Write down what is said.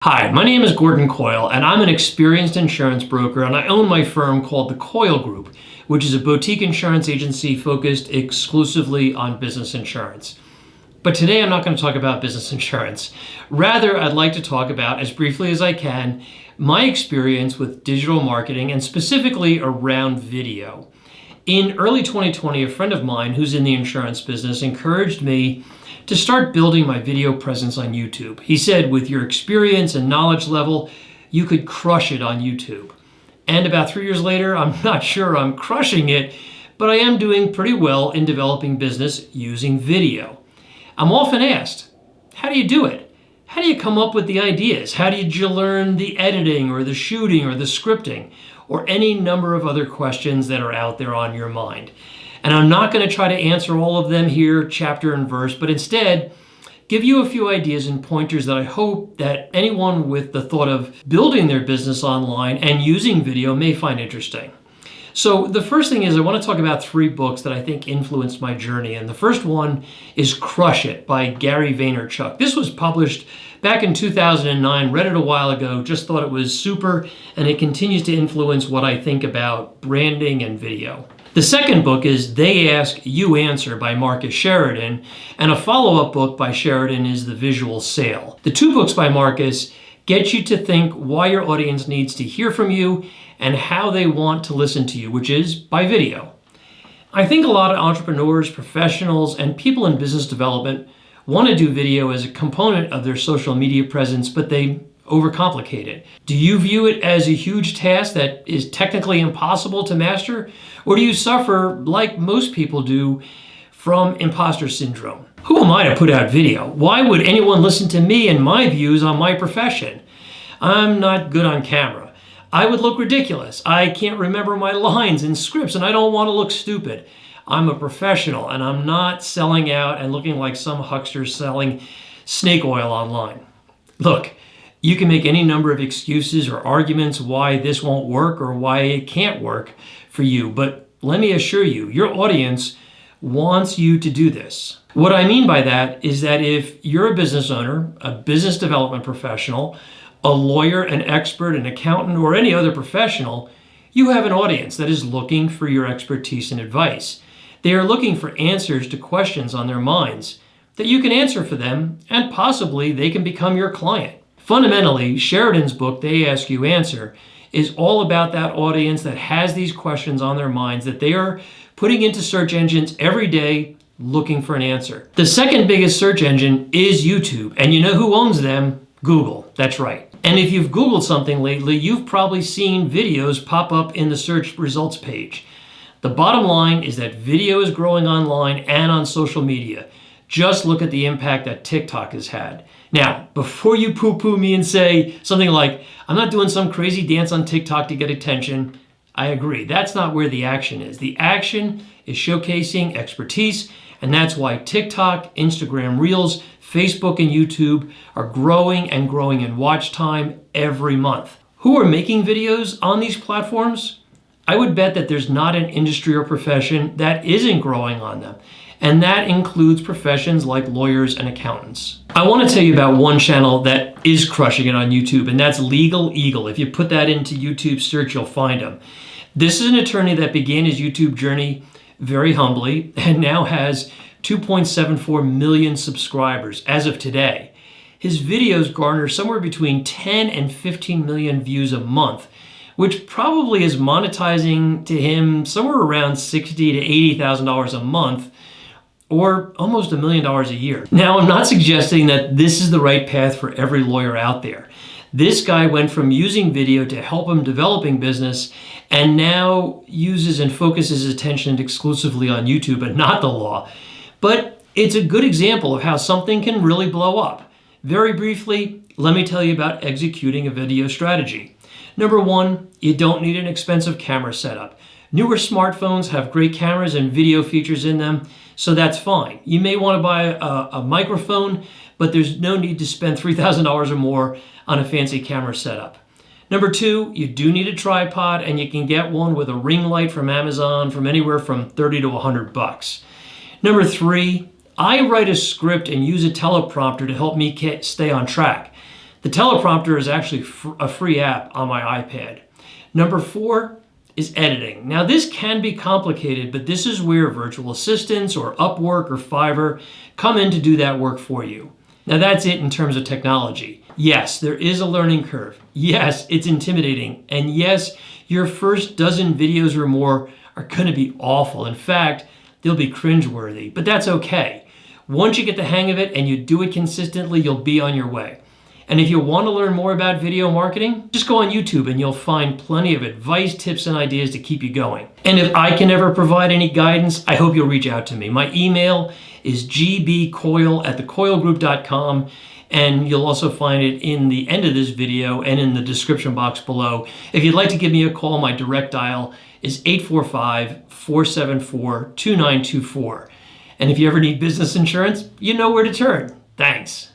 Hi, my name is Gordon Coyle, and I'm an experienced insurance broker, and I own my firm called the Coyle Group, which is a boutique insurance agency focused exclusively on business insurance. But today I'm not going to talk about business insurance. Rather, I'd like to talk about, as briefly as I can, my experience with digital marketing and specifically around video. In early 2020, a friend of mine who's in the insurance business encouraged me to start building my video presence on YouTube. He said, with your experience and knowledge level, you could crush it on YouTube. And about 3 years later, I'm not sure I'm crushing it, but I am doing pretty well in developing business using video. I'm often asked, how do you do it? How do you come up with the ideas? How did you learn the editing or the shooting or the scripting or any number of other questions that are out there on your mind? And I'm not going to try to answer all of them here, chapter and verse, but instead give you a few ideas and pointers that I hope that anyone with the thought of building their business online and using video may find interesting. So the first thing is I want to talk about 3 books that I think influenced my journey. And the first one is Crush It by Gary Vaynerchuk. This was published back in 2009, read it a while ago, just thought it was super, and it continues to influence what I think about branding and video. The second book is They Ask, You Answer by Marcus Sheridan, and a follow-up book by Sheridan is The Visual Sale. The 2 books by Marcus get you to think why your audience needs to hear from you and how they want to listen to you, which is by video. I think a lot of entrepreneurs, professionals, and people in business development want to do video as a component of their social media presence, but they overcomplicate it. Do you view it as a huge task that is technically impossible to master? Or do you suffer, like most people do, from imposter syndrome? Who am I to put out video? Why would anyone listen to me and my views on my profession? I'm not good on camera. I would look ridiculous. I can't remember my lines and scripts, and I don't want to look stupid. I'm a professional, and I'm not selling out and looking like some huckster selling snake oil online. Look, you can make any number of excuses or arguments why this won't work or why it can't work for you, but let me assure you, your audience wants you to do this. What I mean by that is that if you're a business owner, a business development professional, a lawyer, an expert, an accountant, or any other professional, you have an audience that is looking for your expertise and advice. They are looking for answers to questions on their minds that you can answer for them, and possibly they can become your client. Fundamentally, Sheridan's book, They Ask, You Answer, is all about that audience that has these questions on their minds that they are putting into search engines every day looking for an answer. The second biggest search engine is YouTube, and you know who owns them? Google. That's right. And if you've Googled something lately, you've probably seen videos pop up in the search results page. The bottom line is that video is growing online and on social media. Just look at the impact that TikTok has had. Now, before you poo-poo me and say something like, I'm not doing some crazy dance on TikTok to get attention, I agree. That's not where the action is. The action is showcasing expertise, and that's why TikTok, Instagram Reels, Facebook, and YouTube are growing and growing in watch time every month. Who are making videos on these platforms? I would bet that there's not an industry or profession that isn't growing on them. And that includes professions like lawyers and accountants. I want to tell you about one channel that is crushing it on YouTube, and that's Legal Eagle. If you put that into YouTube search, you'll find him. This is an attorney that began his YouTube journey very humbly and now has 2.74 million subscribers as of today. His videos garner somewhere between 10 and 15 million views a month, which probably is monetizing to him somewhere around $60,000 to $80,000 a month, or almost $1 million a year. Now, I'm not suggesting that this is the right path for every lawyer out there. This guy went from using video to help him developing business and now uses and focuses his attention exclusively on YouTube and not the law. But it's a good example of how something can really blow up. Very briefly, let me tell you about executing a video strategy. Number 1, you don't need an expensive camera setup. Newer smartphones have great cameras and video features in them, so that's fine. You may want to buy a microphone, but there's no need to spend $3,000 or more on a fancy camera setup. Number 2, you do need a tripod, and you can get one with a ring light from Amazon from anywhere from $30 to $100. Number 3, I write a script and use a teleprompter to help me stay on track. The teleprompter is actually a free app on my iPad. Number 4 is editing. Now this can be complicated, but this is where virtual assistants or Upwork or Fiverr come in to do that work for you. Now that's it in terms of technology. Yes, there is a learning curve. Yes, it's intimidating. And yes, your first dozen videos or more are going to be awful. In fact, they'll be cringeworthy, but that's okay. Once you get the hang of it and you do it consistently, you'll be on your way. And if you want to learn more about video marketing, just go on YouTube and you'll find plenty of advice, tips, and ideas to keep you going. And if I can ever provide any guidance, I hope you'll reach out to me. My email is gbcoyle@thecoylegroup.com, and you'll also find it in the end of this video and in the description box below. If you'd like to give me a call, my direct dial is 845-474-2924. And if you ever need business insurance, you know where to turn. Thanks.